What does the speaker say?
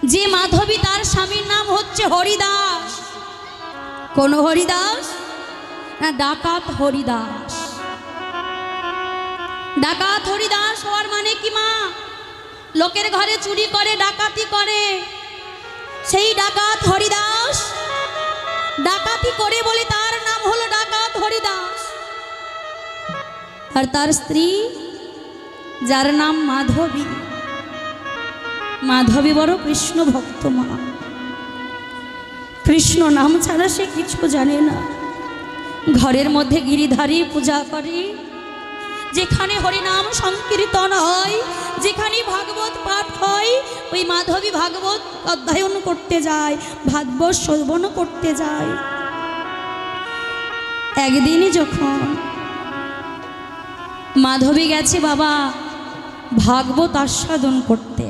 যে মাধবী তার স্বামীর নাম হচ্ছে হরিদাস। কোন হরিদাস? না, ডাকাত হরিদাস। ডাকাত হরিদাস হওয়ার মানে কি মা? লোকের ঘরে চুরি করে, ডাকাতি করে। সেই ডাকাত হরিদাস ডাকাতি করে বলে তার নাম হলো ডাকাত হরিদাস। আর তার স্ত্রী যার নাম মাধবী, মাধবী বড় কৃষ্ণ ভক্ত মা। কৃষ্ণ নাম ছাড়া সে কিছু জানে না। ঘরের মধ্যে গিরিধারী পূজা করে, যেখানে হরিনাম সংকীর্তন হয়, যেখানে ভাগবত পাঠ হয়, ওই মাধবী ভাগবত অধ্যয়ন করতে যায়, ভাগবত শ্রবণ করতে যায়। একদিনই যখন মাধবী গেছে বাবা ভাগবত আস্বাদন করতে,